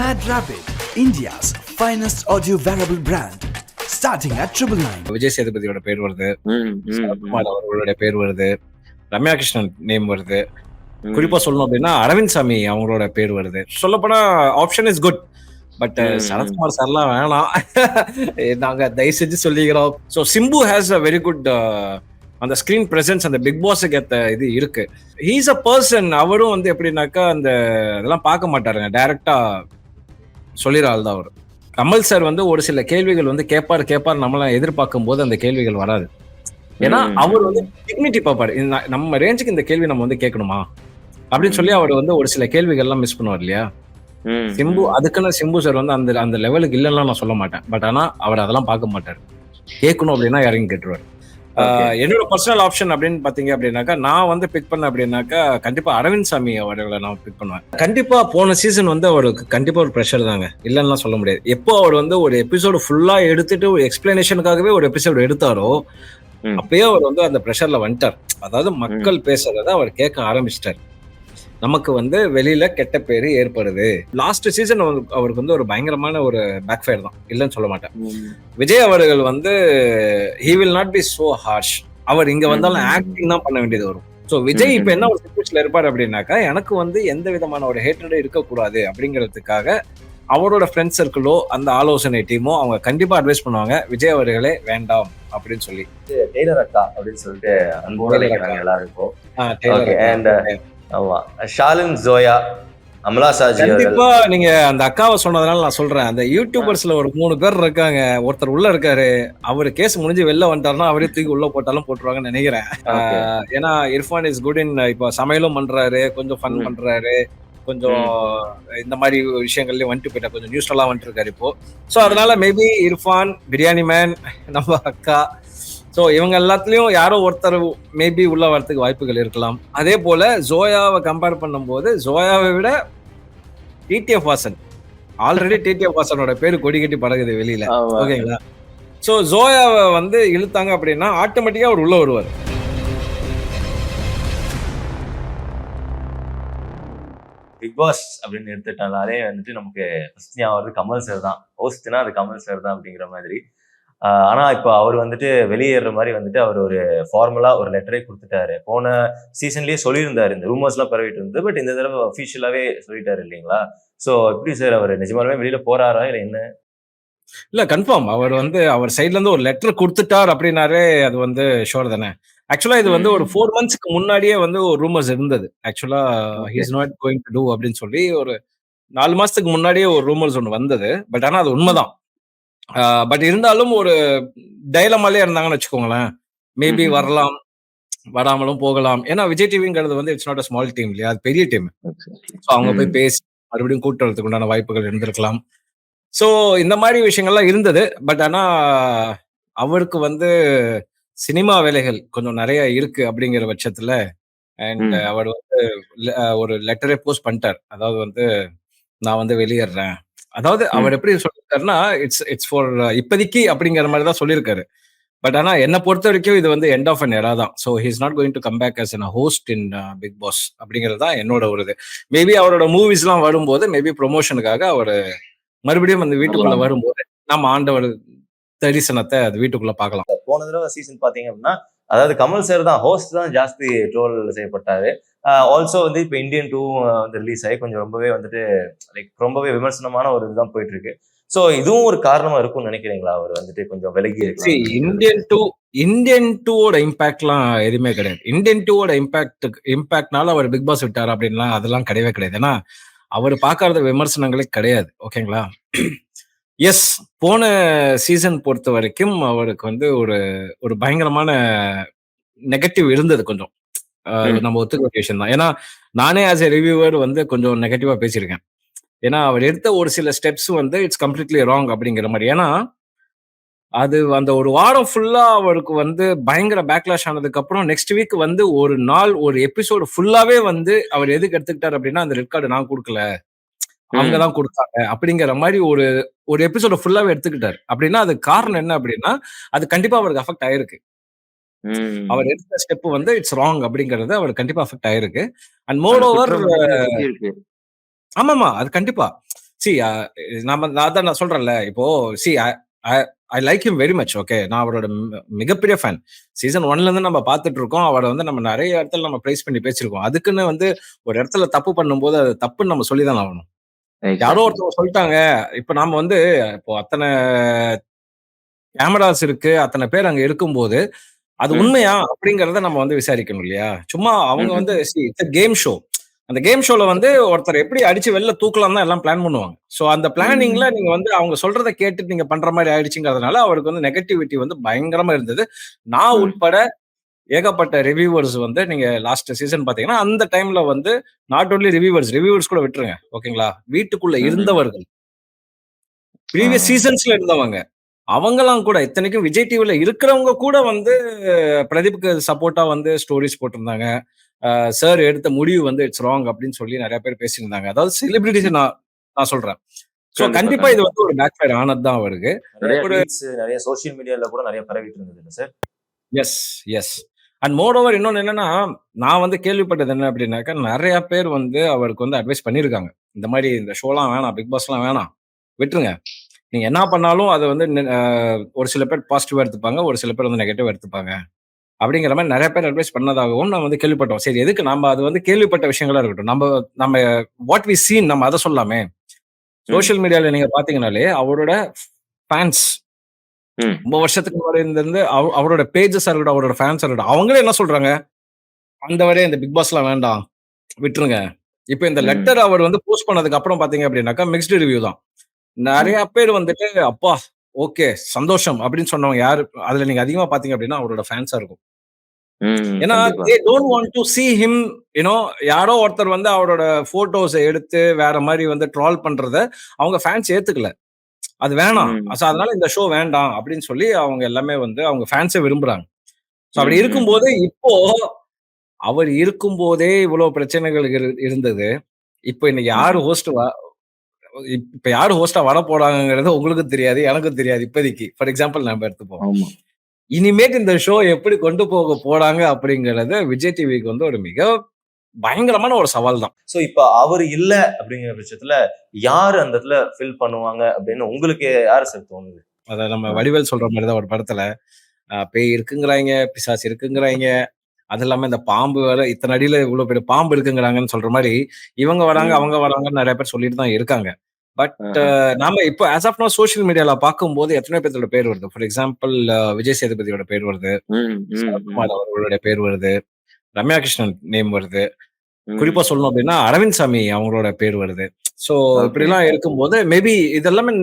Mad Rabbit, India's finest audio wearable brand, starting at 999. Vijay சேதுபதியோட பேர் வருது, சரத்குமார் அவர்களுடைய பேர் வருது, ரம்யா கிருஷ்ணன் நேம் வருது. குறிப்பா சொல்லணும் அப்படின்னா அரவிந்த் சாமி அவங்களோட பேர் வருது. சொல்லப்போனா option is good. But Sarathkumar சார்லாம் வேணாம். நாங்க தயவு செஞ்சு சொல்லிக்கிறோம். So Simbu has a very good அந்த ஸ்கிரீன் பிரசன்ஸ் அந்த பிக் பாஸுக்கு ஏற்ற இது இருக்கு. He's a person. அவரும் வந்து எப்படின்னாக்கா அந்த இதெல்லாம் பார்க்க மாட்டாருங்க, டைரக்டா சொல்லிடுற ஆள் தான் அவர். கமல் சார் வந்து ஒரு சில கேள்விகள் வந்து கேட்பார் நம்மளாம் எதிர்பார்க்கும் போது அந்த கேள்விகள் வராது. ஏன்னா அவர் வந்து டிக்னிட்டி பார்ப்பாரு. நம்ம ரேஞ்சுக்கு இந்த கேள்வி நம்ம வந்து கேட்கணுமா அப்படின்னு சொல்லி அவர் வந்து ஒரு சில கேள்விகள்லாம் மிஸ் பண்ணுவார் இல்லையா. சிம்பு அதுக்குன்னு சிம்பு சார் வந்து அந்த அந்த லெவலுக்கு இல்லைன்னா நான் சொல்ல மாட்டேன். பட் ஆனா அவர் அதெல்லாம் பார்க்க மாட்டார். கேட்கணும் அப்படின்னா இறங்கி கேட்டுருவார். என்னோட பர்சனல் ஆப்ஷன் அப்படின்னு பாத்தீங்க அப்படின்னாக்கா நான் வந்து பிக் பண்ண அப்படின்னாக்கா கண்டிப்பா அரவிந்த் சாமி அவர்களை நான் பிக் பண்ணுவேன். கண்டிப்பா போன சீசன் வந்து அவருக்கு கண்டிப்பா ஒரு ப்ரெஷர் தாங்க, இல்லைன்னா சொல்ல முடியாது. எப்போ அவர் வந்து ஒரு எபிசோடு ஃபுல்லா எடுத்துட்டு ஒரு எக்ஸ்பிளனேஷனுக்காகவே ஒரு எபிசோடு எடுத்தாரோ அப்பயே அவர் வந்து அந்த ப்ரெஷர்ல வந்துட்டார். அதாவது மக்கள் பேசுறத அவர் கேட்க ஆரம்பிச்சிட்டார். நமக்கு வந்து வெளியில கெட்ட பேரு ஏற்படுது. லாஸ்ட் சீசன் அவருக்கு வந்து ஒரு பயங்கரமான ஒரு பேக் ஃபயர் தான், இல்லைன்னு சொல்ல மாட்டேன். விஜய் அவர்கள் வந்து he will not be so harsh. அவர் இங்க வந்தாலும் ஆக்டிங் தான் பண்ண வேண்டியது வரும். ஸோ விஜய் இப்ப என்ன ஒரு சிச்சுவேஷன்ல இருப்பாரு அப்படின்னாக்கா எனக்கு வந்து எந்த விதமான ஒரு ஹேட்ரடே இருக்கக்கூடாது அப்படிங்கிறதுக்காக அவரோட ஃப்ரெண்ட் சர்க்கிளோ அந்த ஆலோசனை டீமோ அவங்க கண்டிப்பா அட்வைஸ் பண்ணுவாங்க, விஜய் அவர்களே வேண்டாம் அப்படின்னு சொல்லி. டெய்லர் அக்கா அப்படின்னு சொல்லிட்டு அன்போடு அழைக்கிறாங்க எல்லாருக்கும். ஆமா, ஷாலின் ஜோயா, அமலா சாஜி. கண்டிப்பா நீங்க அந்த அக்காவை சொன்னதுனால நான் சொல்றேன், அந்த யூடியூபர்ஸ்ல ஒரு 3 பேர் இருக்காங்க. ஒருத்தர் உள்ள இருக்காரு, அவரு கேஸ் முடிஞ்சு வெளில வந்துட்டாருன்னா அவரே தூக்கி உள்ள போட்டாலும் போட்டுருவாங்கன்னு நினைக்கிறேன். ஏன்னா இர்ஃபான் இஸ் குட் இன் இப்போ சமையலும் பண்றாரு, கொஞ்சம் ஃபன் பண்றாரு, கொஞ்சம் இந்த மாதிரி விஷயங்கள்லயும் வந்துட்டு போயிட்டா, கொஞ்சம் நியூஸ்லாம் வந்துட்டு இருக்காரு இப்போ. ஸோ அதனால மேபி இர்ஃபான், பிரியாணி மேன், நம்ம அக்கா, ஸோ இவங்க எல்லாத்துலயும் யாரோ ஒருத்தர் மேபி உள்ள வரதுக்கு வாய்ப்புகள் இருக்கலாம். அதே போல ஜோயாவை கம்பேர் பண்ணும்போது ஜோயாவை விட டிடிஎஃப் வாசன், ஆல்ரெடி டிடிஎஃப் வாசனோட பேரு கொடி கட்டி பழகுது வெளியில, ஓகேங்களா. ஸோ ஜோயாவை வந்து இழுத்தாங்க அப்படின்னா ஆட்டோமேட்டிக்கா அவர் உள்ள வருவார். பிக் பாஸ் அப்படின்னு எடுத்துட்டாலே வந்துட்டு நமக்கு ஃபர்ஸ்ட் ஞாபகம் கமல் சார் தான். ஹோஸ்ட்னா அது கமல் சார் தான் அப்படிங்கிற மாதிரி. ஆனா இப்ப அவர் வந்துட்டு வெளியேற மாதிரி வந்துட்டு அவர் ஒரு ஃபார்முலா ஒரு லெட்டரே கொடுத்துட்டாரு. போன சீசன்லயே சொல்லியிருந்தாரு, இந்த ரூமர்ஸ் எல்லாம் பரவிட்டு இருந்தது. பட் இந்த தடவை அபிஷியலாவே சொல்லிட்டாரு இல்லைங்களா. சோ எப்படி சார் அவர் நிஜமாலுமே வெளியில போறாரா இல்ல என்ன? இல்ல கன்ஃபார்ம் அவர் வந்து அவர் சைட்ல இருந்து ஒரு லெட்டர் கொடுத்துட்டார் அப்படின்னாரே அது வந்து ஷோர் தானே. ஆக்சுவலா இது வந்து ஒரு 4 monthsக்கு முன்னாடியே வந்து ஒரு ரூமர்ஸ் இருந்தது. ஆக்சுவலா he is not going to do அப்படின்னு சொல்லி ஒரு 4 மாசத்துக்கு முன்னாடியே ஒரு ரூமர்ஸ் ஒன்று வந்தது. பட் ஆனா அது உண்மைதான். பட் இருந்தாலும் ஒரு டைலமாலே இருந்தாங்கன்னு வச்சுக்கோங்களேன். மேபி வரலாம், வராமலும் போகலாம். ஏன்னா விஜய் டிவிங்கிறது வந்து it's not a small team இல்லையா, அது பெரிய டீம். ஸோ அவங்க போய் பேசி மறுபடியும் கூட்டு வரதுக்கு உண்டான வாய்ப்புகள் இருந்திருக்கலாம். ஸோ இந்த மாதிரி விஷயங்கள்லாம் இருந்தது. பட் ஆனா அவருக்கு வந்து சினிமா வேலைகள் கொஞ்சம் நிறைய இருக்கு அப்படிங்கிற பட்சத்துல அண்ட் அவர் வந்து ஒரு லெட்டரே போஸ்ட் பண்ணிட்டார். அதாவது வந்து நான் வந்து வெளியேறேன். அதாவது அவர் எப்படி சொல்லிருக்காருன்னா இட்ஸ் ஃபார் இப்போதைக்கு அப்படிங்கிற மாதிரி தான் சொல்லியிருக்காரு. பட் ஆனா என்னை பொறுத்த வரைக்கும் இது வந்து எண்ட் ஆஃப் அன் எரா தான். So he is not going to come back as a host in Bigg Boss அப்படிங்கிறது தான் என்னோட ஒரு இது. மேபி அவரோட மூவிஸ் எல்லாம் வரும்போது மேபி ப்ரொமோஷனுக்காக அவர் மறுபடியும் அந்த வீட்டுக்குள்ள வரும்போது நம்ம ஆண்டவர் தரிசனத்தை அது வீட்டுக்குள்ள பார்க்கலாம். போன தடவை சீசன் பாத்தீங்க அப்படின்னா அதாவது கமல் சார் தான் ஹோஸ்ட் தான் ஜாஸ்தி ட்ரோல் செய்யப்பட்டாரு. ஆல்சோ வந்து இப்போ இந்தியன் 2 வந்து ரிலீஸ் ஆகி கொஞ்சம் ரொம்பவே வந்துட்டு லைக் ரொம்பவே விமர்சனமான ஒரு இதுதான் போயிட்டு இருக்கு. சோ இதுவும் ஒரு காரணமா இருக்கும்னு நினைக்கிறீங்களா அவர் வந்துட்டு கொஞ்சம் விலகி இருக்கு? இந்தியன் 2 இம்பாக்ட்லாம் எதுவுமே கிடையாது. இந்தியன் 2 இம்பாக்ட்னால அவர் பிக் பாஸ் விட்டார் அப்படின்லாம் அதெல்லாம் கிடையவே கிடையாது. ஏன்னா அவர் பார்க்காத விமர்சனங்களே கிடையாது, ஓகேங்களா. எஸ், போன சீசன் பொறுத்த வரைக்கும் அவருக்கு வந்து ஒரு ஒரு பயங்கரமான நெகட்டிவ் இருந்தது கொஞ்சம். நம்ம ஒத்துக்கிற விஷயம் தான். ஏன்னா நானே ஆஸ் எ ரிவ்யூவர் வந்து கொஞ்சம் நெகட்டிவா பேசியிருக்கேன். ஏன்னா அவர் எடுத்த ஒரு சில ஸ்டெப்ஸ் வந்து இட்ஸ் கம்ப்ளீட்லி ராங் அப்படிங்கிற மாதிரி. ஏன்னா அது அந்த ஒரு வாரம் ஃபுல்லா அவருக்கு வந்து பயங்கர பேக்லாஷ் ஆனதுக்கு அப்புறம் நெக்ஸ்ட் வீக் வந்து ஒரு நாள் ஒரு எபிசோடு ஃபுல்லாவே வந்து அவர் எதுக்கு எடுத்துக்கிட்டார் அப்படின்னா அந்த ரெட் கார்டு நான் கொடுக்கல, அவங்கதான் கொடுத்தாங்க அப்படிங்கிற மாதிரி ஒரு ஒரு எபிசோட ஃபுல்லாவே எடுத்துக்கிட்டாரு. அப்படின்னா அது காரணம் என்ன அப்படின்னா அது கண்டிப்பா அவருக்கு அஃபெக்ட் ஆயிருக்கு. அவர் எடுத்த ஸ்டெப் வந்து இட்ஸ் ராங் அப்படிங்கிறது அவர் கண்டிப்பா அஃபெக்ட் ஆயிருக்கு. அண்ட் மோர் ஓவர் ஆமாமா அது கண்டிப்பா சி அதான் நான் சொல்றேன்ல இப்போ. C I like him very much. Okay, நான் அவரோட மிகப்பெரிய ஃபேன். சீசன் 1ல இருந்து நம்ம பார்த்துட்டு இருக்கோம். அவரை வந்து நம்ம நிறைய இடத்துல நம்ம பிரைஸ் பண்ணி பேசியிருக்கோம். அதுக்குன்னு வந்து ஒரு இடத்துல தப்பு பண்ணும்போது அது தப்புன்னு நம்ம சொல்லிதான் ஆகணும். யாரோ ஒருத்தவங்க சொல்லிட்டாங்க. இப்ப நாம வந்து இப்போ அத்தனை கேமராஸ் இருக்கு, அத்தனை பேர் அங்க இருக்கும்போது அது உண்மையா அப்படிங்கறத நம்ம வந்து விசாரிக்கணும் இல்லையா? சும்மா அவங்க வந்து இட்ஸ் கேம் ஷோ. அந்த கேம் ஷோல வந்து ஒருத்தர் எப்படி அடிச்சு வெளில தூக்கலாம் தான் எல்லாம் பிளான் பண்ணுவாங்க. சோ அந்த பிளானிங்ல நீங்க வந்து அவங்க சொல்றத கேட்டுட்டு நீங்க பண்ற மாதிரி ஆயிடுச்சுங்கிறதுனால அவருக்கு வந்து நெகட்டிவிட்டி வந்து பயங்கரமா இருந்தது. நான் உட்பட ஏகப்பட்ட ரிவ்யூவர்ஸ் வந்து நீங்க லாஸ்ட் சீசன் பாத்தீங்கன்னா அந்த டைம்ல வந்து நாட் ஓன்லி ரிவ்யூவர்ஸ் கூட விட்டுருங்க. ஓகேங்களா? வீட்டுக்குள்ள இருந்தவர்கள், ப்ரீவியஸ் சீசன்ஸ்ல இருந்தவங்க, அவங்கலாம் கூட இத்தனைக்கும் விஜய் டிவில இருக்கிறவங்க கூட வந்து பிரதீப்க்கு சப்போர்ட்டா வந்து ஸ்டோரிஸ் போட்டிருந்தாங்க. சார் எடுத்த முடிவு வந்து இட்ஸ் ராங் அப்படின்னு சொல்லி நிறைய பேர் பேசியிருந்தாங்க. அதாவது செலிபிரிட்டிஸ் நான் சொல்றேன். சோ கண்டிப்பா இது வந்து ஒரு பேக் ஃபயர் ஆனது தான் அவருக்கு. நிறைய சோஷியல் மீடியால கூட நிறைய பரவிட்டு இருந்தது sir. Yes yes. And moreover இன்னொன்னு என்னன்னா, நான் வந்து கேள்விப்பட்டது என்ன அப்படின்னாக்கா, நிறைய பேர் வந்து அவருக்கு வந்து அட்வைஸ் பண்ணியிருக்காங்க. இந்த மாதிரி இந்த ஷோலாம் வேணாம், பிக் பாஸ்லாம் வேணாம், விட்டுருங்க. நீங்க என்ன பண்ணாலும் அது வந்து ஒரு சில பேர் பாசிட்டிவா எடுத்துப்பாங்க, ஒரு சில பேர் வந்து நெகட்டிவா எடுத்துப்பாங்க. அப்படிங்கிற மாதிரி நிறைய பேர் அட்வைஸ் பண்ணதாகவும் நம்ம வந்து கேள்விப்பட்டோம். சரி, எதுக்கு நம்ம அது வந்து கேள்விப்பட்ட விஷயங்களா இருக்கட்டும். நம்ம நம்ம வாட் வி சீன் நம்ம அதை சொல்லாமே. சோசியல் மீடியால நீங்க பாத்தீங்கன்னாலே அவரோட ஃபேன்ஸ் ரொம்ப வருஷத்துக்கு முன்னாடி இருந்து அவரோட பேஜஸ் இருக்கட்டும், அவரோட ஃபேன்ஸ் இருக்கட்டும், அவங்களே என்ன சொல்றாங்க, அந்த வரையும் இந்த பிக் பாஸ்லாம் வேண்டாம், விட்டுருங்க. இப்ப இந்த லெட்டர் அவர் வந்து போஸ்ட் பண்ணதுக்கு அப்புறம் பாத்தீங்க அப்படின்னாக்கா மிக்ஸ்டு ரிவ்யூ தான். நிறைய பேர் வந்துட்டு அப்பா ஓகே சந்தோஷம் அப்படின்னு சொன்னவங்க யாரு அதுல நீங்க அதிகமா பாத்தீங்க அப்படின்னா அவரோட ஃபேன்ஸா இருக்கும். ஏன்னா they don't want to see him, யாரோ ஒருத்தர் வந்து அவரோட போட்டோஸை எடுத்து வேற மாதிரி வந்து ட்ரால் பண்றத அவங்க ஃபேன்ஸ் ஏத்துக்கல. அது வேணாம், அதனால இந்த ஷோ வேண்டாம் அப்படின்னு சொல்லி அவங்க எல்லாமே வந்து அவங்க ஃபேன்ஸை விரும்புறாங்க. அப்படி இருக்கும்போது இப்போ அவர் இருக்கும்போதே இவ்வளவு பிரச்சனைகள் இருந்தது. இப்போ இன்னைக்கு யாரு இப்ப யாரு ஹோஸ்டா வர போறாங்கிறது உங்களுக்கு தெரியாது, எனக்கும் தெரியாது இப்போதைக்கு. ஃபார் எக்ஸாம்பிள் நம்ம எடுத்துப்போம். இனிமேட் இந்த ஷோ எப்படி கொண்டு போக போறாங்க அப்படிங்கறது விஜய் டிவிக்கு வந்து ஒரு மிக பயங்கரமான ஒரு சவால் தான். சோ இப்ப அவர் இல்ல அப்படிங்கிற பட்சத்துல யாரு அந்த இடத்துல ஃபில் பண்ணுவாங்க அப்படின்னு உங்களுக்கு யாரு சார் தோணுது? அத நம்ம வடிவேல் சொல்ற மாதிரிதான் ஒரு படத்துல பேய் இருக்குங்கிறாங்க, பிசாசு இருக்குங்கிறாங்க, அது இல்லாம இந்த பாம்பு வேற இத்தனை அடியில இவ்வளவு பெரிய பாம்பு இருக்குங்கிறாங்கன்னு சொல்ற மாதிரி இவங்க வராங்க அவங்க வராங்கன்னு நிறைய பேர் சொல்லிட்டு தான் இருக்காங்க. பட் நாம இப்போ ஆஸ் ஆஃப் நோ சோசியல் மீடியால பார்க்கும்போது எத்தனை பேரோட பேர் வருது. ஃபார் எக்ஸாம்பிள் விஜய் சேதுபதியோட பேர் வருது, சரத்குமார் அவர்களுடைய பேர் வருது, ரம்யா கிருஷ்ணன் நேம் வருது, குறிப்பா சொல்லணும் அப்படின்னா அரவிந்த் சாமி அவங்களோட பேர் வருது. சோ இப்படி எல்லாம் இருக்கும்போது மேபி இதெல்லாமே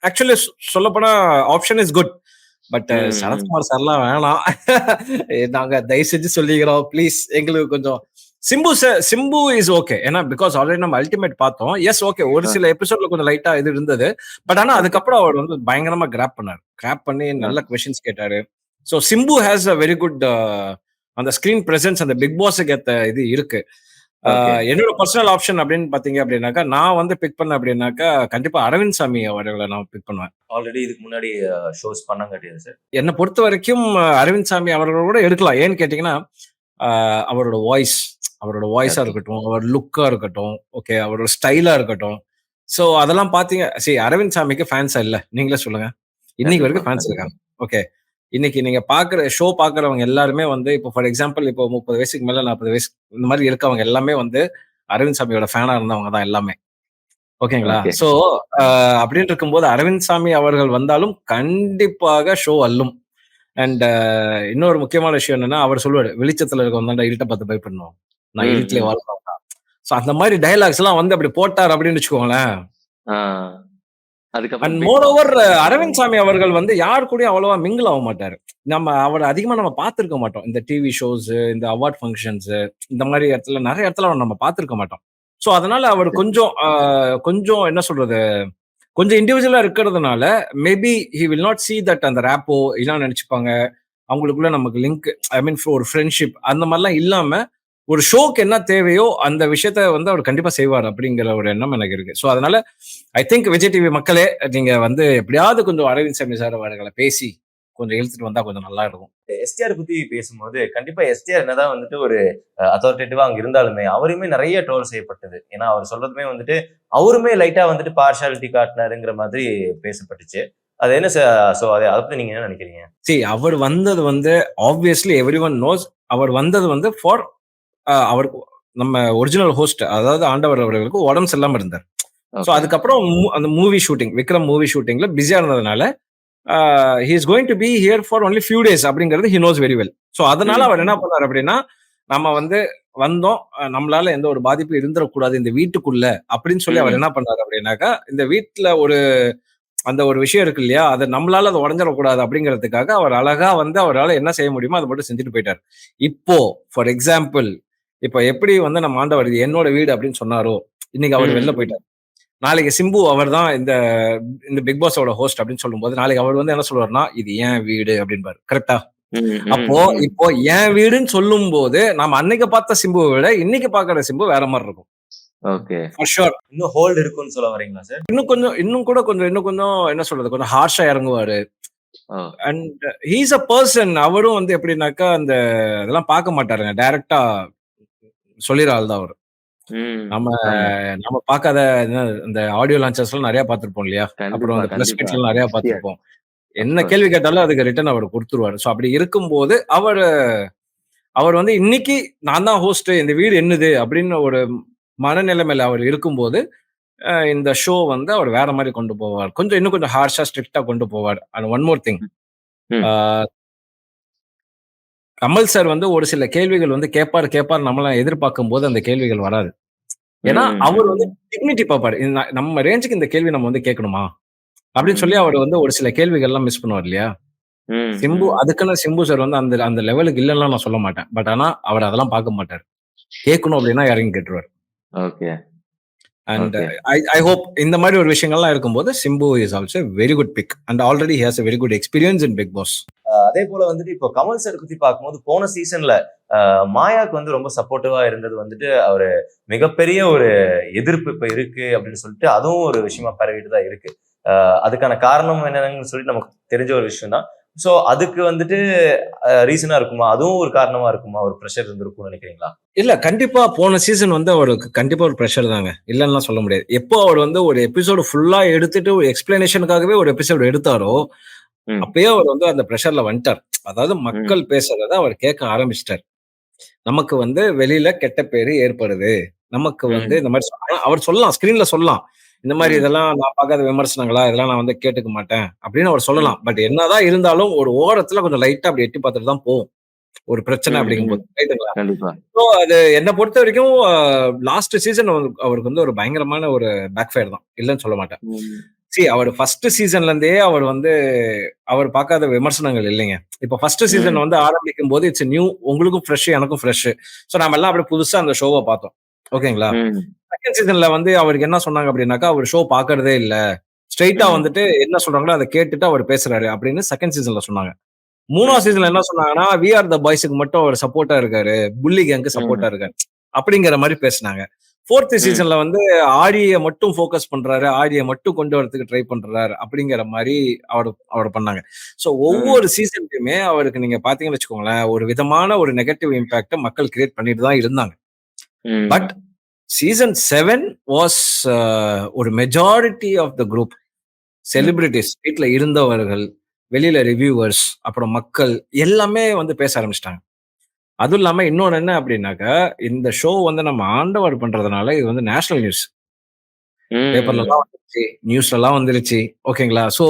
ஆக்சுவலி சொல்லப்போனா option is good. But Sarathkumar சார்லாம் வேணாம், நாங்க தயவு செஞ்சு சொல்லிக்கிறோம் ப்ளீஸ். எங்களுக்கு கொஞ்சம் சிம்பு இஸ் ஓகே. ஏன்னா பிகாஸ் ஆல்ரெடி நம்ம அல்டிமேட் பார்த்தோம். எஸ் ஓகே, ஒரு சில எபிசோட்ல கொஞ்சம் லைட்டா இது இருந்தது. பட் ஆனா அதுக்கப்புறம் அவர் வந்து பயங்கரமா கிராப் பண்ணி நல்ல கொஸ்டின்ஸ் கேட்டாரு. So Simbu has a very good அந்த ஸ்கிரீன் பிரசன்ஸ் அந்த பிக் பாஸுக்கு ஏத்த இது இருக்கு. என்னோட பர்சனல் ஆப்ஷன் அப்படின்னு பாத்தீங்க அப்படின்னாக்கா நான் வந்து பிக் பண்ண அப்படின்னாக்கா கண்டிப்பா அரவிந்த் சாமி அவர்களை நான் பிக் பண்ணுவேன். ஆல்ரெடி இதுக்கு முன்னாடி ஷோஸ் பண்ணாங்க சார். என்னை பொறுத்த வரைக்கும் அரவிந்த் சாமி அவர்களோட எடுக்கலாம். ஏன்னு கேட்டீங்கன்னா அவரோட வாய்ஸா இருக்கட்டும், அவர் லுக்கா இருக்கட்டும், ஓகே, அவரோட ஸ்டைலா இருக்கட்டும். சோ அதெல்லாம் பாத்தீங்க. சரி, அரவிந்த் சாமிக்கு ஃபேன்ஸா இல்ல நீங்களே சொல்லுங்க. இன்னைக்கு வரைக்கும் ஃபேன்ஸ் இருக்காங்க. ஓகே, இன்னைக்கு நீங்க ஷோ பாக்குறவங்க எல்லாருமே வந்து இப்போ ஃபார் எக்ஸாம்பிள் இப்போ 30 வயசுக்கு மேல 40 வயசு இந்த மாதிரி இருக்கவங்க எல்லாமே வந்து அரவிந்த் சாமியோட ஃபேனா இருந்தவங்க தான் எல்லாமே. ஓகேங்களா? சோ அப்படின்னு இருக்கும்போது அரவிந்த் சாமி அவர்கள் வந்தாலும் கண்டிப்பாக ஷோ அல்லும். அண்ட் இன்னொரு முக்கியமான விஷயம் என்னன்னா அவர் சொல்லுவாரு, வெளிச்சத்துல இருக்கவங்க இருட்டை பார்த்து பயப்படணும், நான் இருட்டிலே வாழ்றேன். சோ அந்த மாதிரி டயலாக்ஸ் எல்லாம் வந்து அப்படி போட்டார் அப்படின்னு வச்சுக்கோங்களேன். அண்ட் மோர் ஓவர் அரவிந்த் சாமி அவர்கள் வந்து யாரு கூடயும் அவ்வளவா மிங்கிள் ஆக மாட்டாரு. நம்ம அவரை அதிகமா நம்ம பார்த்திருக்க மாட்டோம். இந்த டிவி ஷோஸ், இந்த அவார்ட் ஃபங்க்ஷன்ஸ், இந்த மாதிரி இடத்துல நிறைய இடத்துல நம்ம பார்த்திருக்க மாட்டோம். சோ அதனால அவர் கொஞ்சம் என்ன சொல்றது, கொஞ்சம் இண்டிவிஜுவலா இருக்கிறதுனால maybe he will not see that அந்த ரேப்போ எல்லாம் நினைச்சுப்பாங்க அவங்களுக்குள்ள நமக்கு லிங்க், ஐ மீன் ஒரு ஃப்ரெண்ட்ஷிப் அந்த மாதிரிலாம் இல்லாம ஒரு ஷோக்கு என்ன தேவையோ அந்த விஷயத்த வந்து அவர் கண்டிப்பா செய்வார் அப்படிங்கிற ஒரு எண்ணம் எனக்கு இருக்கு. ஸோ அதனால ஐ திங்க் விஜய் டிவி மக்களே நீங்க வந்து எப்படியாவது கொஞ்சம் அரவிந்த் சாமி சார் அவர்களை பேசி கொஞ்சம் இழுத்துட்டு வந்தா கொஞ்சம் நல்லா இருக்கும். எஸ்டிஆர் பத்தி பேசும்போது கண்டிப்பா எஸ்டிஆர் என்னதான் வந்துட்டு ஒரு அத்தாரிட்டேட்டிவா அங்க இருந்தாலுமே அவருமே நிறைய ட்ரோல் செய்யப்பட்டது. ஏன்னா அவர் சொல்றதுமே வந்துட்டு அவருமே லைட்டா வந்துட்டு பார்ஷாலிட்டி காட்டினாருங்கிற மாதிரி பேசப்பட்டுச்சு. அது என்ன சோ அதை பத்தி நீங்க என்ன நினைக்கிறீங்க? அவர் வந்தது வந்து ஆப்வியஸ்லி எவ்ரிஒன் நோஸ். அவர் வந்தது வந்து ஃபார் அவர் நம்ம ஒரிஜினல் ஹோஸ்ட், அதாவது ஆண்டவர் அவர்களுக்கு உடம்பு சரியில்லாம இருந்தார். ஸோ அதுக்கப்புறம் அந்த மூவி ஷூட்டிங், விக்ரம் மூவி ஷூட்டிங்ல பிஸியா இருந்ததுனால he is going to be here for only few days அப்படிங்கிறது he knows very well. So அதனால அவர் என்ன பண்ணார் அப்படின்னா, நம்ம வந்து வந்தோம், நம்மளால எந்த ஒரு பாதிப்பும் இருந்துடக்கூடாது இந்த வீட்டுக்குள்ள அப்படின்னு சொல்லி அவர் என்ன பண்ணாரு அப்படின்னாக்கா, இந்த வீட்டுல அந்த ஒரு விஷயம் இருக்கு இல்லையா, அதை நம்மளால அதை உடஞ்சிடக்கூடாது அப்படிங்கிறதுக்காக அவர் அழகா வந்து அவரால் என்ன செய்ய முடியுமோ அதை மட்டும் செஞ்சுட்டு போயிட்டார். இப்போ ஃபார் எக்ஸாம்பிள், இப்போ எப்படி வந்து நம்ம ஆண்டவர் இது என்னோட வீடு அப்படின்னு சொன்னாரோ, இன்னைக்கு அவர் வெளில போயிட்டார். நாளைக்கு சிம்பு அவர் தான் இந்த பிக் பாஸோட ஹோஸ்ட் அப்படின்னு சொல்லும்போது நாளைக்கு அவர் வந்து என்ன சொல்லுவார்னா, இது ஏன் வீடு அப்படின்பாரு. கரெக்டா? அப்போ இப்போ என் வீடுன்னு சொல்லும் போது நம்ம அன்னைக்கு பார்த்த சிம்புவை விட இன்னைக்கு பாக்குற சிம்பு வேற மாதிரி இருக்கும். Okay, for sure. இன்னும் ஹோல்ட் இருக்குன்னு சொல்ல வரீங்களா சார்? இன்னும் கொஞ்சம் என்ன சொல்றது, கொஞ்சம் ஹார்ஷா இறங்குவாரு. And he is a person. அவரும் வந்து எப்படின்னாக்கா அந்த இதெல்லாம் பார்க்க மாட்டாருங்க, டைரக்டா சொல்லிடுற ஆள் தான் அவர். நம்ம பார்க்காத இந்த ஆடியோ லான்ச்சர்ஸ் எல்லாம் நிறைய பார்த்திருப்போம் இல்லையா, அப்புறம் அந்த பிரஸ் மீட் எல்லாம் நிறைய பார்த்திருப்போம். என்ன கேள்வி கேட்டாலும் அதுக்கு ரிட்டர்ன் அவர் கொடுத்துருவாரு. ஸோ அப்படி இருக்கும்போது அவர் வந்து இன்னைக்கு நான் தான் ஹோஸ்ட், இந்த வீடு என்னது அப்படின்னு ஒரு மனநிலைமையில அவர் இருக்கும்போது இந்த ஷோ வந்து அவர் வேற மாதிரி கொண்டு போவார். இன்னும் கொஞ்சம் ஹார்ஷா ஸ்ட்ரிக்டா கொண்டு போவார். And one more thing, Kamal sir வந்து ஒரு சில கேள்விகள் வந்து கேட்பார் நம்மளாம் எதிர்பார்க்கும் போது அந்த கேள்விகள் வராது. ஏன்னா அவர் வந்து டிக்னிட்டி பார்ப்பாரு. நம்ம ரேஞ்சுக்கு இந்த கேள்வி நம்ம வந்து கேட்கணுமா அப்படின்னு சொல்லி அவர் வந்து ஒரு சில கேள்விகள் எல்லாம் மிஸ் பண்ணுவார் இல்லையா. அதுக்குன்னு சிம்பு சார் வந்து அந்த லெவலுக்கு இல்லைன்னா நான் சொல்ல மாட்டேன். பட் ஆனா அவர் அதெல்லாம் பார்க்க மாட்டார். கேட்கணும் அப்படின்னா இறங்கி கேட்டுருவார். ஓகே. அண்ட் ஐ ஹோப் இந்த மாதிரி ஒரு விஷயங்கள்லாம் இருக்கும்போது Simbu is also very good pick and already has a very good experience in Big Boss. அதே போல வந்துட்டு இப்போ கமல் சார் பத்தி பார்க்கும்போது போன சீசன்ல மாயாக்கு வந்து ரொம்ப சப்போர்ட்டிவா இருந்தது வந்துட்டு அவரு மிகப்பெரிய ஒரு எதிர்ப்பு இப்ப இருக்கு அப்படின்னு சொல்லிட்டு அதுவும் ஒரு விஷயமா பரவிட்டு தான் இருக்கு. அதுக்கான காரணம் என்னன்னு சொல்லிட்டு நமக்கு தெரிஞ்ச ஒரு விஷயம் தான். சோ அதுக்கு வந்துட்டு ரீசனா இருக்குமா, அதுவும் ஒரு காரணமா இருக்குமா, ஒரு ப்ரெஷர் இருந்திருக்கும்னு நினைக்கிறீங்களா? இல்ல, கண்டிப்பா போன சீசன் வந்து அவருக்கு கண்டிப்பா ஒரு ப்ரெஷர் தாங்க, இல்லைன்னா சொல்ல முடியாது. எப்போ அவர் வந்து ஒரு எபிசோடு ஃபுல்லா எடுத்துட்டு ஒரு எக்ஸ்பிளனேஷனுக்காகவே ஒரு எபிசோடு எடுத்தாரோ அப்பயே அவர் வந்து அந்த ப்ரெஷர்ல வந்துட்டார். அதாவது மக்கள் பேசுறத அவர் கேட்க ஆரம்பிச்சிட்டார். நமக்கு வந்து வெளியில கெட்ட பேரு ஏற்படுது, நமக்கு வந்து இந்த மாதிரி அவர் சொல்லலாம், ஸ்கிரீன்ல சொல்லலாம், இந்த மாதிரி இதெல்லாம் நான் பார்க்காத விமர்சனங்களா, இதெல்லாம் நான் வந்து கேட்டுக்க மாட்டேன் அப்படின்னு அவர் சொல்லலாம். பட் என்னதான் இருந்தாலும் ஒரு ஓரத்துல கொஞ்சம் லைட்டா அப்படி எட்டி பார்த்துட்டு தான் போகும் ஒரு பிரச்சனை அப்படிங்கும்போது. ரைட்டுங்களா? ஸோ அது என்னை பொறுத்த வரைக்கும் லாஸ்ட் சீசன் அவருக்கு வந்து ஒரு பயங்கரமான ஒரு பேக் ஃபயர் தான், இல்லைன்னு சொல்ல மாட்டேன். அவர் ஃபர்ஸ்ட் சீசன்ல இருந்தே அவர் பார்க்காத விமர்சனங்கள் இல்லைங்க. இப்ப ஃபர்ஸ்ட் சீசன் வந்து ஆரம்பிக்கும் போது இட்ஸ் நியூ, உங்களுக்கும் ஃப்ரெஷ், எனக்கும் ஃப்ரெஷ். ஸோ நம்ம எல்லாம் அப்படியே புதுசா அந்த ஷோவை பார்த்தோம். ஓகேங்களா? செகண்ட் சீசன்ல வந்து அவருக்கு என்ன சொன்னாங்க அப்படின்னாக்கா, அவர் ஷோ பாக்குறதே இல்ல, ஸ்ட்ரெயிட்டா வந்துட்டு என்ன சொல்றாங்களோ அதை கேட்டுட்டு அவர் பேசுறாரு அப்படின்னு செகண்ட் சீசன்ல சொன்னாங்க. மூணாவது சீசன்ல என்ன சொன்னாங்கன்னா, வி ஆர் த பாய்ஸுக்கு மட்டும் அவர் சப்போர்ட்டா இருக்காரு, புல்லி கேங்க்கு சப்போர்ட்டா இருக்காரு அப்படிங்கிற மாதிரி பேசினாங்க. ஃபோர்த் சீசன்ல வந்து ஆடியை மட்டும் ஃபோக்கஸ் பண்றாரு, ஆடியை மட்டும் கொண்டு வரதுக்கு ட்ரை பண்றாரு அப்படிங்கிற மாதிரி அவர் பண்ணாங்க. ஸோ ஒவ்வொரு சீசனுக்குமே அவருக்கு நீங்க பாத்தீங்கன்னு வச்சுக்கோங்களேன், ஒரு விதமான ஒரு நெகட்டிவ் இம்பாக்ட மக்கள் கிரியேட் பண்ணிட்டு தான் இருந்தாங்க. பட் சீசன் 7 வாஸ் ஒரு majority of the group celebrities, வீட்டுல இருந்தவர்கள், வெளியில ரிவ்யூவர்ஸ், அப்புறம் மக்கள் எல்லாமே வந்து பேச ஆரம்பிச்சிட்டாங்க. அதுவும் இல்லாம இன்னொன்னு என்ன அப்படின்னாக்கா, இந்த ஷோ வந்து நம்ம ஆண்டவர் பண்றதுனால இது வந்து நேஷனல் நியூஸ், பேப்பர்ல எல்லாம் வந்துருச்சு, நியூஸ்ல எல்லாம் வந்துருச்சு. ஓகேங்களா? சோ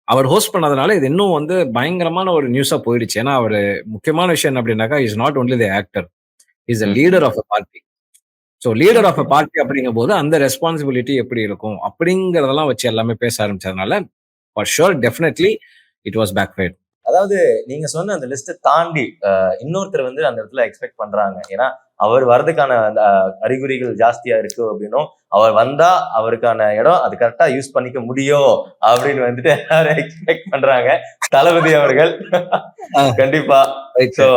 அவர் ஹோஸ்ட் பண்ணதுனால இது இன்னும் வந்து பயங்கரமான ஒரு நியூஸா போயிடுச்சு. ஏன்னா அவரு முக்கியமான விஷயம் என்ன அப்படின்னாக்கா, is not only the actor, is a leader of a party. So leader of a party அப்படிங்கும் போது அந்த ரெஸ்பான்சிபிலிட்டி எப்படி இருக்கும் அப்படிங்கறதெல்லாம் வச்சு எல்லாமே பேச ஆரம்பிச்சதுனால for sure definitely it was backfire. அதாவது நீங்க சொன்ன அந்த லிஸ்ட்டை தாண்டி இன்னொருத்தர் வந்து அந்த இடத்துல எக்ஸ்பெக்ட் பண்றாங்க. ஏன்னா அவர் வர்றதுக்கான அறிகுறிகள் ஜாஸ்தியா இருக்கு அப்படின்னும், அவர் வந்தா அவருக்கான இடம் அது கரெக்டா யூஸ் பண்ணிக்க முடியும் அப்படின்னு வந்துட்டு எல்லாரும் எக்ஸ்பெக்ட் பண்றாங்க. தளபதி அவர்கள் கண்டிப்பா. சோ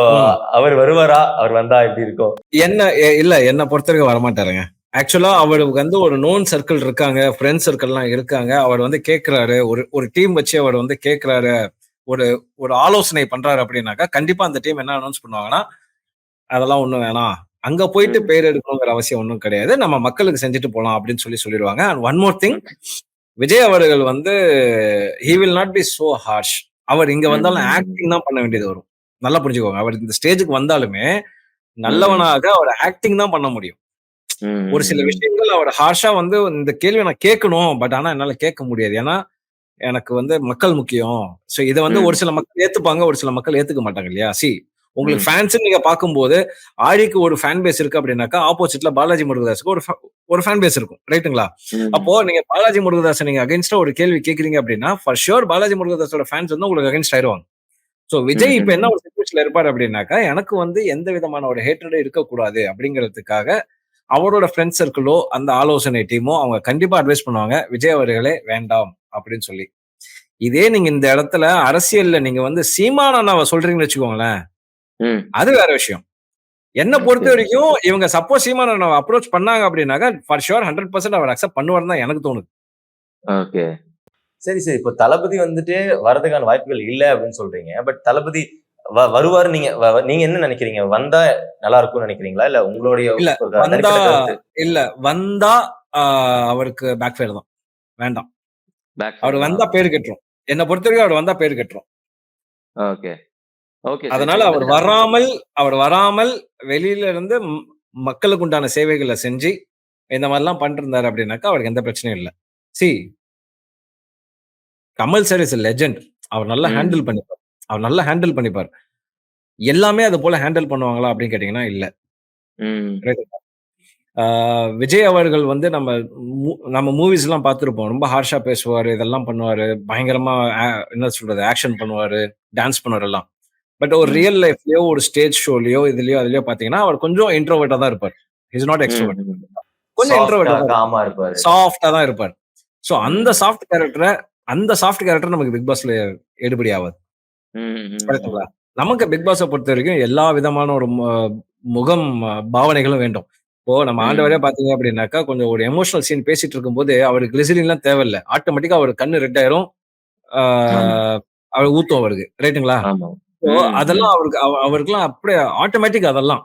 அவர் வருவாரா? அவர் வந்தா எப்படி இருக்கும்? என்ன பொறுத்தவரைக்கும் வரமாட்டாருங்க. ஆக்சுவலா அவருக்கு வந்து ஒரு நோன் சர்க்கிள் இருக்காங்க, ஃப்ரெண்ட் சர்க்கிள்லாம் இருக்காங்க. அவர் வந்து கேட்கிறாரு, ஒரு டீம் வச்சு அவர் வந்து கேட்கிறாரு, ஒரு ஒரு ஆலோசனை பண்றாரு அப்படின்னாக்கா கண்டிப்பா அந்த டீம் என்ன அனௌன்ஸ் பண்ணுவாங்கன்னா, அதெல்லாம் ஒண்ணும் வேணாம். அங்க போயிட்டு பேர் எடுக்கணுங்கிற அவசியம் ஒண்ணும் கிடையாது. நம்ம மக்களுக்கு செஞ்சுட்டு போலாம் அப்படின்னு சொல்லிருவாங்க. And one more thing, Vijay அவர்கள் வந்து he will not be so harsh. அவர் இங்க வந்தாலும் ஆக்டிங் தான் பண்ண வேண்டியது வரும். நல்லா புரிஞ்சுக்கோங்க. அவர் இந்த ஸ்டேஜுக்கு வந்தாலுமே நல்லவனாக அவர் ஆக்டிங் தான் பண்ண முடியும். ஒரு சில விஷயங்கள் அவர் ஹார்ஷா வந்து இந்த கேள்வியை நான் கேட்கணும். பட் ஆனா என்னால கேட்க முடியாது. ஏன்னா எனக்கு வந்து மக்கள் முக்கியம். சோ இத வந்து ஒரு சில மக்கள் ஏத்துப்பாங்க, ஒரு சில மக்கள் ஏத்துக்க மாட்டாங்க இல்லையா? உங்களுக்கு ஃபேன்ஸ் நீங்க பார்க்கும்போது ஆழிக்கு ஒரு ஃபேன் பேஸ் இருக்கு அப்படின்னாக்கா, ஆப்போசிட்ல பாலாஜி முருகதாஸுக்கு ஒரு ஃபேன் பேஸ் இருக்கும். ரைட்டுங்களா? அப்போ நீங்க பாலாஜி முருகதாஸ நீங்க அகைன்ஸ்டா ஒரு கேள்வி கேட்கறீங்க அப்படின்னா, ஃபார் ஷூர் பாலாஜி முருகதாஸோட ஃபேன்ஸ் வந்து உங்களுக்கு அகைன்ஸ்ட் ஆயிருவாங்க. சோ விஜய் இப்ப என்ன ஒரு சிச்சுவேஷன்ல இருப்பாரு அப்படின்னாக்கா, எனக்கு வந்து எந்த விதமான ஒரு ஹேட்ரடும் இருக்கக்கூடாது அப்படிங்கிறதுக்காக அவரோட ஃப்ரெண்ட் சர்க்கிளோ, அந்த ஆலோசனை டீமோ அவங்க கண்டிப்பா அட்வைஸ் பண்ணுவாங்க. விஜய் அவர்களே வேண்டாம் அப்படின்னு சொல்லி. இதே நீங்க இந்த இடத்துல அரசியல்ல நீங்க வந்து சீமான் அண்ணாவ சொல்றீங்கன்னு வச்சுக்கோங்களேன், அது வேற விஷயம். என்ன பொறுத்த வரைக்கும் இவங்க சப்போஸ் சீமான் அண்ணாவ அப்ரோச் பண்ணாங்க அப்படின்னாக்கா, ஃபார் ஷூர் 100% அவர் அக்செப்ட் பண்ணுவாருன்னு தான் எனக்கு தோணுது. ஓகே. சரி, சரி. இப்போ தளபதி வந்துட்டு வரதுக்கான வாய்ப்புகள் இல்ல அப்படின்னு சொல்றீங்க. பட் தளபதி வருவாரு நீங்க நீங்க என்ன நினைக்கிறீங்க? வந்தா நல்லா இருக்கும்னு நினைக்கிறீங்களா? இல்ல உங்களுடைய இல்ல வந்தா கருத்து? இல்ல வந்தா அவருக்கு பேக் ஃபயர் தான். வேண்டாம். அவர் வந்தா பேரு கெட்டுரும். என்ன பொறுத்த வரைக்கும் அவர் வந்தா பேரு கெட்டுரும். ஓகே. ஓகே. அதனால அவர் வராமல் வெளியில இருந்து மக்களுக்கு உண்டான சேவைகளை செஞ்சு இந்த மாதிரிலாம் பண்ணிட்டு இருந்தாரு அப்படின்னாக்கா அவருக்கு எந்த பிரச்சனையும் இல்ல. See Kamal sir is legend. அவர் நல்லா ஹேண்டில் பண்ணிப்பார். எல்லாமே அது போல ஹேண்டில் பண்ணுவாங்களா அப்படின்னு கேட்டீங்கன்னா இல்ல. விஜய் அவர்கள் வந்து நம்ம மூவிஸ் எல்லாம் பார்த்திருப்போம். ரொம்ப ஹார்ஷா பேசுவாரு, இதெல்லாம் பண்ணுவாரு, பயங்கரமா என்ன சொல்றது ஆக்ஷன் பண்ணுவாரு, டான்ஸ் பண்ணுவாரு எல்லாம். பட் ஒரு ரியல் லைஃப்லயோ ஒரு ஸ்டேஜ் ஷோலயோ அதுலயோ பாத்தீங்கன்னா அவர் கொஞ்சம் இன்ட்ரோவர்ட்டா தான் இருப்பார். Is not extrovert. கொஞ்சம் இன்ட்ரோவர்ட்டா சாஃப்டா தான் இருப்பார். சோ அந்த சாஃப்ட் கேரக்டர் நமக்கு பிக் பாஸ்ல எடுபடி ஆகாது. நமக்கு பிக் பாஸை பொறுத்த வரைக்கும் எல்லா விதமான ஒரு முகம் பாவனைகளும் வேண்டும். இப்போ நம்ம ஆண்டவரே பாத்தீங்க அப்படின்னாக்கா கொஞ்சம் ஒரு எமோஷனல் சீன் பேசிட்டு இருக்கும்போது அவருக்கு கிளிசரின் எல்லாம் தேவையில்லை. ஆட்டோமேட்டிக்கா அவர் கண்ணு ரெட் ஆயிரும், அவர் ஊத்தும் அவருக்கு. ரைட்டுங்களா? அதெல்லாம் அவருக்குலாம் அப்படியே ஆட்டோமேட்டிக் அதெல்லாம்.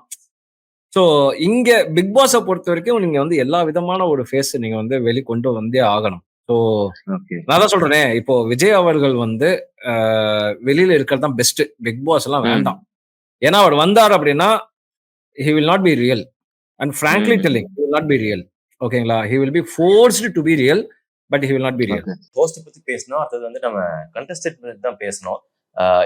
சோ இங்க பிக் பாஸை பொறுத்த வரைக்கும் நீங்க வந்து எல்லா விதமான ஒரு ஃபேஸ் நீங்க வந்து வெளிக்கொண்டு வந்தே ஆகணும். ஸோ நான் தான் சொல்றேனே, இப்போ விஜய் அவர்கள் வந்து வெளியில இருக்கிறது தான் பெஸ்ட். பிக் பாஸ் எல்லாம் வேண்டாம். ஏன்னா அவர் வந்தார் அப்படின்னா he will not be real and frankly telling he will not be real. ஓகேங்களா? he will be forced to be real but he will not be real. Host பத்தி பேசணும். அடுத்தது வந்து நம்ம கண்டெஸ்டன்ட் பத்தி தான் பேசணும்.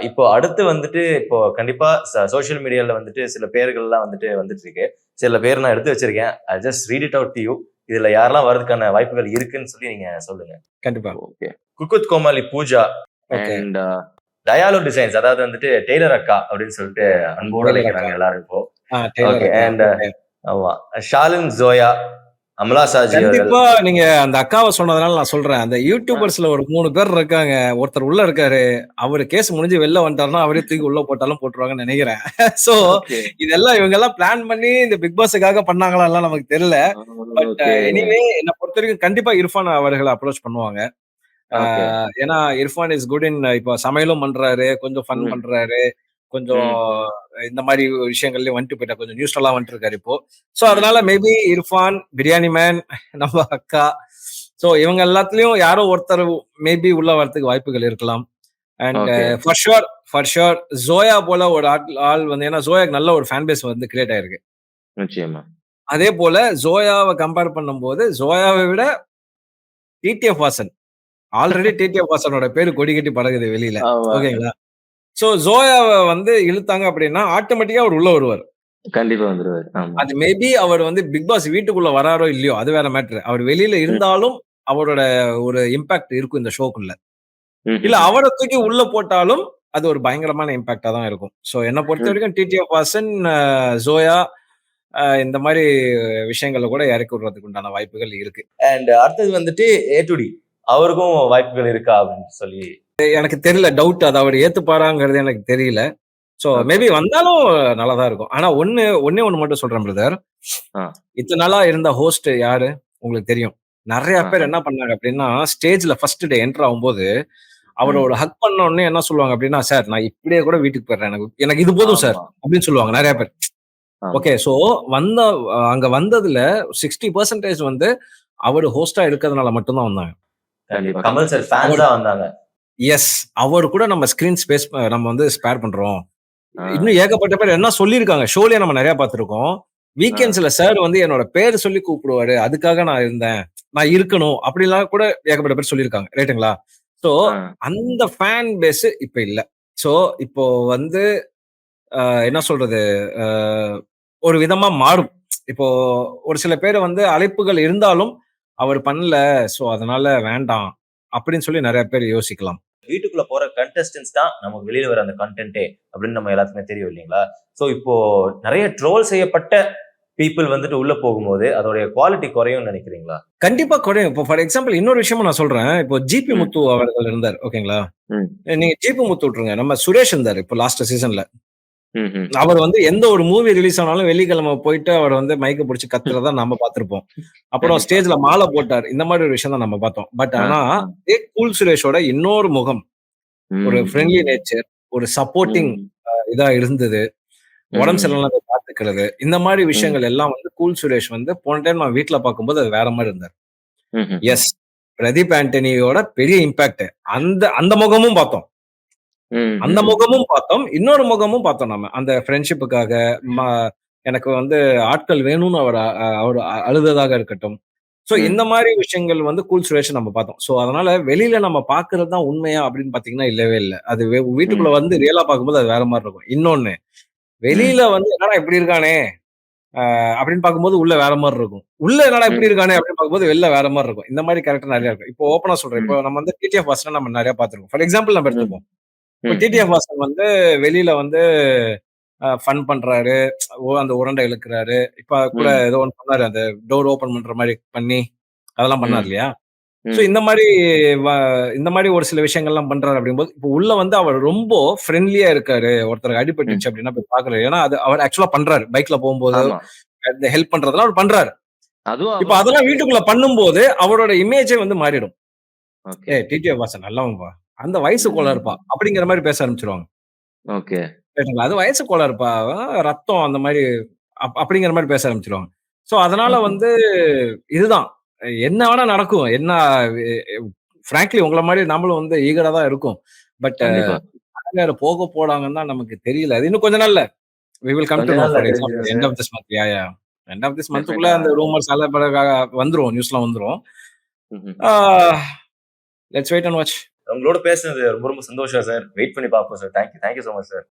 இப்போ அடுத்து வந்துட்டு இப்போ கண்டிப்பா சோசியல் மீடியால வந்துட்டு சில பேர்கள்லாம் வந்துட்டு இருக்கு. சில பேர் நான் எடுத்து வச்சிருக்கேன். I just read it out to you. இதுல யாரெல்லாம் வரதுக்கான வாய்ப்புகள் இருக்குன்னு சொல்லி நீங்க சொல்லுங்க. கண்டிப்பா. Okay. Cook with Comali Pooja and டயாலோ டிசைன்ஸ், அதாவது வந்துட்டு டெய்லர் அக்கா அப்படின்னு சொல்லிட்டு அன்போட அழைக்கிறாங்க எல்லாரும் இப்போ. ஓகே. அண்ட் ஆமா ஷாலின் ஜோயா, அமலா சாஜி. கண்டிப்பா நீங்க அந்த அக்காவை சொன்னதுனால நான் சொல்றேன். அந்த யூடியூபர்ஸ்ல ஒரு 3 பேர் இருக்காங்க. ஒருத்தர் உள்ள இருக்காரு. அவரு கேஸ் முடிஞ்சு வெளில வந்துட்டாருன்னா அவரே தூக்கி உள்ள போட்டாலும் போட்டுருவாங்கன்னு நினைக்கிறேன். சோ இதெல்லாம் இவங்க எல்லாம் பிளான் பண்ணி இந்த பிக் பாஸுக்காக பண்ணாங்களா எல்லாம் நமக்கு தெரியல. பட் எனிவே என்ன பொறுத்த வரைக்கும் கண்டிப்பா இர்ஃபான் அவர்களை அப்ரோச் பண்ணுவாங்க. ஏன்னா இர்ஃபான் இஸ் குட் இன் இப்போ சமையலும் பண்றாரு, கொஞ்சம் ஃபன் பண்றாரு, கொஞ்சம் இந்த மாதிரி விஷயங்கள்லயும் வந்துட்டு போயிட்டா, கொஞ்சம் நியூஸ்லாம் வந்துட்டு இருக்காரு இப்போ. சோ அதனால மேபி இர்ஃபான், பிரியாணி மேன், நம்ம அக்கா, சோ இவங்க எல்லாத்துலயும் யாரோ ஒருத்தர் மேபி உள்ள வரதுக்கு வாய்ப்புகள் இருக்கலாம். அண்ட் ஃபார் ஷுர் ஜோயா போல ஒரு ஆள் வந்து, ஏன்னா ஜோயாக்கு நல்ல ஒரு ஃபேன் பேஸ் வந்து கிரியேட் ஆயிருக்கு. நிச்சயமா. அதே போல ஜோயாவை கம்பேர் பண்ணும்போது ஜோயாவை விட டிடிஎஃப் வாசன், ஆல்ரெடி டிடிஎஃப் வாசனோட பேரு கொடி கட்டி பறகுது வெளியில. ஓகேங்களா? சோ ஜோயாவை வந்து இழுத்தாங்க அப்படின்னா ஆட்டோமேட்டிக்கா அவர் உள்ள வருவார். கண்டிப்பா வந்துருவாரு. அது மேபி அவர் வந்து பிக் பாஸ் வீட்டுக்குள்ள வராரோ இல்லையோ அது வேற மேட்ரு. அவர் வெளியில இருந்தாலும் அவரோட ஒரு இம்பாக்ட் இருக்கும் இந்த ஷோக்குள்ள. இல்ல அவரை தூக்கி உள்ள போட்டாலும் அது ஒரு பயங்கரமான இம்பாக்டா தான் இருக்கும். சோ என்ன பொறுத்த வரைக்கும் டிடிஎஃப் வாசன், ஜோயா இந்த மாதிரி விஷயங்கள்ல கூட இறக்கி விடுறதுக்கு உண்டான வாய்ப்புகள் இருக்கு. அண்ட் அடுத்தது வந்துட்டு ஏ2டி, அவருக்கும் வாய்ப்புகள் இருக்கா அப்படின்னு சொல்லி எனக்கு தெரியல. டவுட். அது அவர் ஏத்துப்பாராங்கிறது எனக்கு தெரியல. சோ மேபி வந்தாலும் நல்லாதான் இருக்கும். ஆனா ஒண்ணே ஒண்ணு மட்டும் சொல்றேன் பிரதர். இத்தனை நாளா இருந்த ஹோஸ்ட் யாரு உங்களுக்கு தெரியும். நிறைய பேர் என்ன பண்ணாங்க அப்படின்னா, ஸ்டேஜ்ல ஃபர்ஸ்ட் டே என்டர் ஆகும்போது அவரோட ஹக் பண்ண உடனே என்ன சொல்லுவாங்க அப்படின்னா, சார் நான் இப்படியே கூட வீட்டுக்கு போயிடுறேன், எனக்கு இது போதும் சார் ஆமா. அப்படின்னு சொல்லுவாங்க நிறைய பேர். ஆமா. ஓகே, சோ அங்க வந்ததுல 60% வந்து அவர் ஹோஸ்டா இருக்கிறதுனால மட்டும்தான் வந்தாங்க. கண்டிப்பா கமல் சார் ஃபேன்ஸா வந்தாங்க. எஸ், அவர் கூட நம்ம ஸ்கிரீன் ஸ்பேஸ் நம்ம வந்து ஸ்பேர் பண்றோம். ஆ. இன்னும் ஏகப்பட்ட பேர் என்ன சொல்லியிருக்காங்க, ஷோலயே நம்ம நிறைய பார்த்திருக்கோம். வீக்கெண்ட்ஸ்ல சார் வந்து என்னோட பேர் சொல்லி கூப்பிடுவாரு, அதுக்காக நான் இருந்தேன், நான் இருக்கணும் அப்படிலாம் கூட ஏகப்பட்ட பேர் சொல்லியிருக்காங்க. ரைட்டுங்களா? சோ ஆ. அந்த ஃபேன் பேஸ் இப்ப இல்ல. சோ இப்போ வந்து என்ன சொல்றது, ஒரு விதமா மாறும். இப்போ ஒரு சில பேர் வந்து அழைப்புகள் இருந்தாலும் அவர் பண்ணல, சோ அதனால வேண்டாம் அப்படின்னு சொல்லி நிறைய பேர் யோசிக்கலாம். வீட்டுக்குள்ள போற கண்டெஸ்டன்ஸ் தான் நமக்கு வெளியில வர அந்த கண்டென்ட்டே அப்படின்னு நம்ம எல்லாத்துக்குமே தெரியும் இல்லைங்களா? சோ இப்போ நிறைய ட்ரோல் செய்யப்பட்ட பீப்புள் வந்துட்டு உள்ள போகும்போது அதோடைய குவாலிட்டி குறையும்னு நினைக்கிறீங்களா? கண்டிப்பா குறையும். இப்போ ஃபார் எக்ஸாம்பிள் இன்னொரு விஷயமும் நான் சொல்றேன். இப்போ ஜிபி ம். முத்து அவர்கள் இருந்தார். ஓகேங்களா? ம். நீங்க ஜிபி முத்து விட்டுருங்க. நம்ம சுரேஷ் இருந்தாரு இப்போ லாஸ்ட் சீசன்ல. ம்ஹ்ம். அவர் வந்து எந்த ஒரு மூவி ரிலீஸ் ஆனாலும் வெள்ளிக்கிழமை போயிட்டு அவர் வந்து மைக்க புடிச்சு கத்துறத நம்ம பார்த்திருப்போம். அப்புறம் கண்டிப்பா. ஸ்டேஜ்ல மாலை போட்டார். இந்த மாதிரி ஒரு விஷயம் தான் நம்ம பார்த்தோம். பட் ஆ, ஆனா ஆ. அதே கூல் சுரேஷோட இன்னொரு முகம், ஒரு ம். ஃப்ரெண்ட்லி நேச்சர், ஒரு சப்போர்ட்டிங் ம். இதா இருந்தது. உடம்பு ம். சரியில்லைனா போய் பார்த்துக்கிறது. இந்த மாதிரி ம். விஷயங்கள் எல்லாம் வந்து கூல் சுரேஷ் வந்து போன டைம் நான் வீட்ல பார்க்கும்போது அது வேற மாரி இருந்தார். ம்ஹ்ம். எஸ், பிரதீப் ஆண்டனியோட பெரிய இம்பாக்ட். அந்த அந்த முகமும் பார்த்தோம். அந்த ம். முகமும் பார்த்தோம். இன்னொரு முகமும் பார்த்தோம் நம்ம. அந்த ஃப்ரெண்ட்ஷிப்புக்காக ம எனக்கு வந்து ஆட்கள் வேணும்னு அவர் அழுததாக இருக்கட்டும். சோ ம். இந்த மாரி விஷயங்கள் வந்து கூல் சுரேஷ நம்ம பார்த்தோம். சோ அதனால வெளியில நம்ம பார்க்கிறது தான் உண்மையா அப்படின்னு பார்த்தீங்கன்னா இல்லவே இல்ல. அது வீட்டுக்குள்ள ம். வந்து ரியலா பார்க்கும்போது அது வேற மாரி இருக்கும். இன்னொன்னு, ம். வெளியில வந்து என்னடா இப்படி இருக்கானே அப்படின்னு பார்க்கும்போது உள்ள வேற மாரி இருக்கும். உள்ள என்னடா இப்படி ம். இருக்கானே அப்படின்னு பார்க்கும்போது வெளில வேற மாரி இருக்கும். இந்த மாரி கேரக்டர் நெறைய இருக்கும். இப்போ ஓப்பனா சொல்றேன். இப்போ ம். நம்ம வந்து டிடிஎஃப் வாசன நம்ம நெறைய பார்த்திருக்கோம். ஃபார் எக்ஸாம்பிள் நம்ம ம். எடுத்துப்போம். இப்போ ம். டிடிஎஃப் வாசன் வந்து வெளியில வந்து ஃபன் பண்றாரு. அந்த உருண்டை இழுக்குறாரு. இப்ப கூட ம். ஏதோ ஒண்ணு பண்ணாரு. அந்த டோர் ஓப்பன் பண்ற மாரி பண்ணி, அதெல்லாம் பண்ணாரு ம். இல்லையா? சோ ம். வ இந்த மாரி ஒரு சில விஷயங்கள்லாம் பண்றாரு அப்படிங்கும்போது, இப்போ உள்ள வந்து அவர் ரொம்ப ஃப்ரெண்ட்லியா இருக்காரு. ஒருத்தருக்கு ம். அடிபட்டுருச்சு அப்படின்னா போய் பார்க்குறாரு. ஏன்னா அது அவர் ஆக்சுவலா பண்றாரு. பைக்ல போம்போது ஆமா. இந்த ஹெல்ப் பண்றதெல்லாம் அவர் பண்றாரு. அதுவும் இப்ப அவர் அதெல்லாம் வீட்டுக்குள்ள பண்ணும்போது அவரோட இமேஜே வந்து மாறிடும். ஓகே. "ஏய் டிடிஎஃப் வாசன் நல்லவன்பா. அந்த வயசு கோளாறுப்பா" ம். அப்படிங்கிற மாரி பேச ஆரம்பிச்சுருவாங்க. ஓகே. ரைட்டுங்களா? அது வயசு கோளாறுப்பா. ரத்தம் அந்த மாரி அப்படிங்கிற மாரி பேச ஆரம்பிச்சுருவாங்க. சோ அதனால ஓகே. வந்து இதுதான். என்ன வேணா நடக்கும். என்ன ஃபிராங்க்லி உங்கள மாரி நம்மளும் வந்து ஈகரா தான் இருக்கோம். பட் கண்டிப்பா. யார் போக போறாங்கன்னு தான் நமக்கு தெரியல. அது இன்னும் கொஞ்ச நாள்ல வி வில் கம் கொஞ்ச டூ நோ நாள்ல ஃபார் எக்ஸாம்பிள் தெரிஞ்சிரும் end sir. Of this month. Yeah. End of this மந்த்க்குள்ள டெஃபினட்டா. அந்த ரூமர்ஸ் எல்லாம் வந்துரும். நியூஸ்லாம் வந்துரும். ம்ஹ்ம். ஆ லெட்ஸ் வெயிட் அண்ட் வாட்ச். உங்களோட பேசுனது ரொம்ப ரொம்ப சந்தோஷம் சார். வெயிட் பண்ணி பார்ப்போம் sir. Thank you so much sir.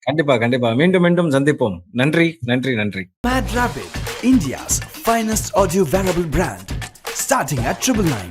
கண்டிப்பா, கண்டிப்பா. மீண்டும், மீண்டும் சந்திப்போம். நன்றி, நன்றி, நன்றி. Mad Rapid, India's finest audio wearable brand, starting at 999.